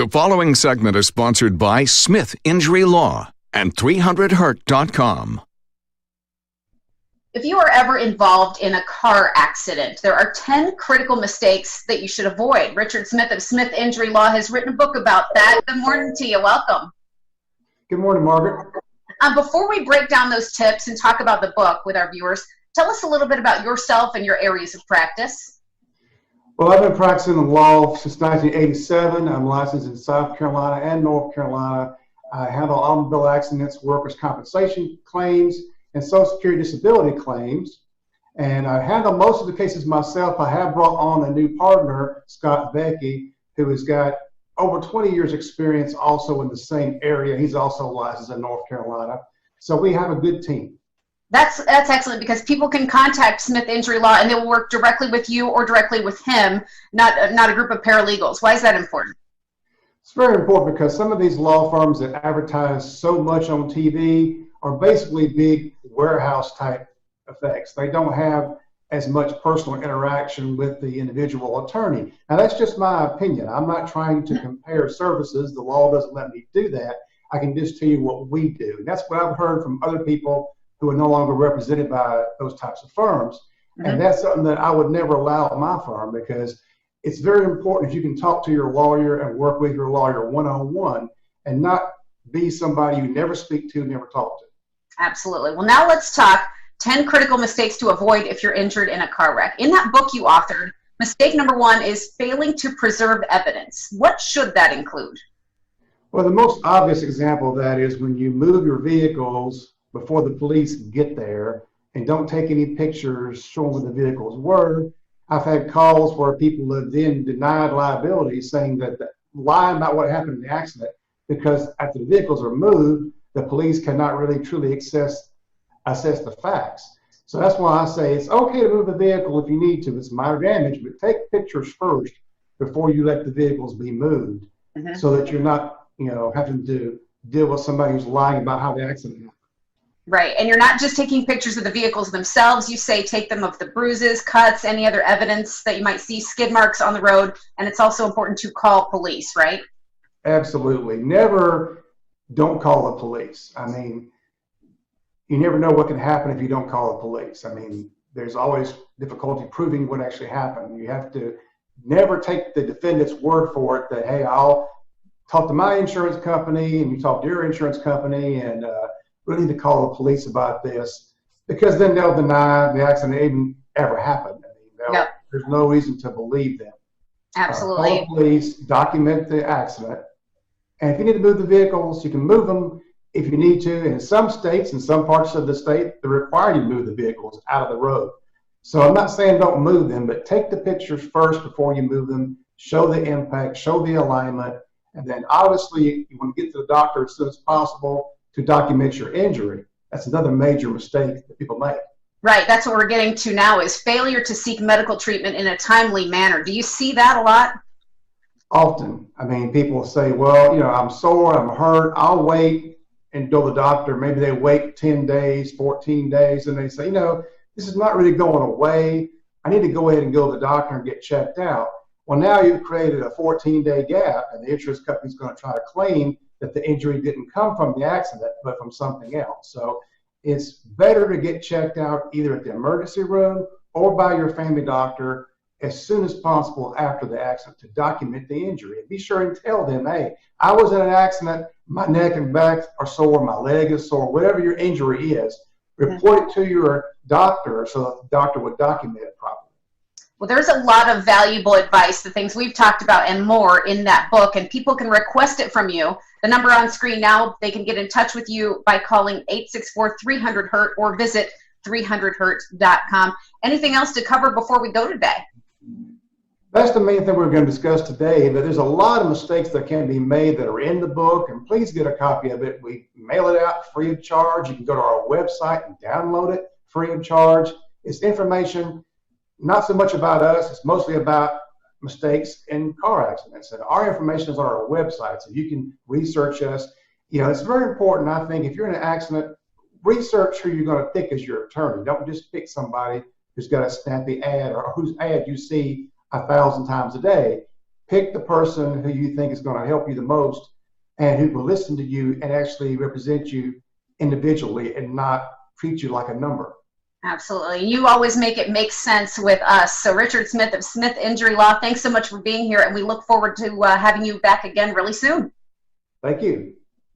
The following segment is sponsored by Smith Injury Law and 300hurt.com. If you are ever involved in a car accident, there are 10 critical mistakes that you should avoid. Richard Smith of Smith Injury Law has written a book about that. Good morning to you. Welcome. Good morning, Margaret. Before we break down those tips and talk about the book with our viewers, tell us a little bit about yourself and your areas of practice. Well, I've been practicing the law since 1987. I'm licensed in South Carolina and North Carolina. I handle automobile accidents, workers' compensation claims, and Social Security disability claims. And I handle most of the cases myself. I have brought on a new partner, Scott Becky, who has got over 20 years experience also in the same area. He's also licensed in North Carolina. So we have a good team. That's excellent, because people can contact Smith Injury Law and they will work directly with you or directly with him, not a group of paralegals. Why is that important? It's very important because some of these law firms that advertise so much on TV are basically big warehouse type effects. They don't have as much personal interaction with the individual attorney. Now, that's just my opinion. I'm not trying to compare services. The law doesn't let me do that. I can just tell you what we do. And that's what I've heard from other people who are no longer represented by those types of firms. Mm-hmm. And that's something that I would never allow at my firm, because it's very important if you can talk to your lawyer and work with your lawyer one-on-one and not be somebody you never speak to, never talk to. Absolutely. Well, now let's talk 10 critical mistakes to avoid if you're injured in a car wreck. In that book you authored, mistake number 1 is failing to preserve evidence. What should that include? Well, the most obvious example of that is when you move your vehicles before the police get there and don't take any pictures showing where the vehicles were. I've had calls where people have then denied liability, saying that lying about what happened in the accident, because after the vehicles are moved, the police cannot really truly assess the facts. So that's why I say it's okay to move the vehicle if you need to. It's minor damage, but take pictures first before you let the vehicles be moved, so that you're not, having to deal with somebody who's lying about how the accident happened. Right, and you're not just taking pictures of the vehicles themselves. You say take them of the bruises, cuts, any other evidence that you might see, skid marks on the road, and it's also important to call police, right? Absolutely. Don't call the police. I mean, you never know what can happen if you don't call the police. I mean, there's always difficulty proving what actually happened. You have to never take the defendant's word for it that, hey, I'll talk to my insurance company and you talk to your insurance company and we need to call the police about this, because then they'll deny the accident even ever happened. I mean, there's no reason to believe them. Absolutely. Call the police, document the accident, and if you need to move the vehicles, you can move them if you need to. In some states, in some parts of the state, they require you to move the vehicles out of the road. So I'm not saying don't move them, but take the pictures first before you move them, show the impact, show the alignment, and then obviously you want to get to the doctor as soon as possible to document your injury. That's another major mistake that people make. Right, that's what we're getting to now, is failure to seek medical treatment in a timely manner. Do you see that a lot? Often. I mean, people say, well, I'm sore, I'm hurt, I'll wait and go to the doctor. Maybe they wait 10 days, 14 days, and they say, this is not really going away. I need to go ahead and go to the doctor and get checked out. Well, now you've created a 14-day gap, and the insurance company's going to try to claim that the injury didn't come from the accident, but from something else. So it's better to get checked out either at the emergency room or by your family doctor as soon as possible after the accident to document the injury. And be sure and tell them, hey, I was in an accident, my neck and back are sore, my leg is sore, whatever your injury is, report it to your doctor so that the doctor would document it properly. Well, there's a lot of valuable advice, the things we've talked about and more in that book, and people can request it from you. The number on screen now, they can get in touch with you by calling 864-300-HURT or visit 300hurt.com. Anything else to cover before we go today? That's the main thing we're going to discuss today, but there's a lot of mistakes that can be made that are in the book, and please get a copy of it. We mail it out free of charge. You can go to our website and download it free of charge. It's information not so much about us, it's mostly about mistakes in car accidents. And our information is on our website, so you can research us. It's very important, I think, if you're in an accident, research who you're going to pick as your attorney. Don't just pick somebody who's got a snappy ad or whose ad you see 1,000 times a day. pick the person who you think is going to help you the most and who will listen to you and actually represent you individually and not treat you like a number. Absolutely. You always make it make sense with us. So Richard Smith of Smith Injury Law, thanks so much for being here, and we look forward to having you back again really soon. Thank you.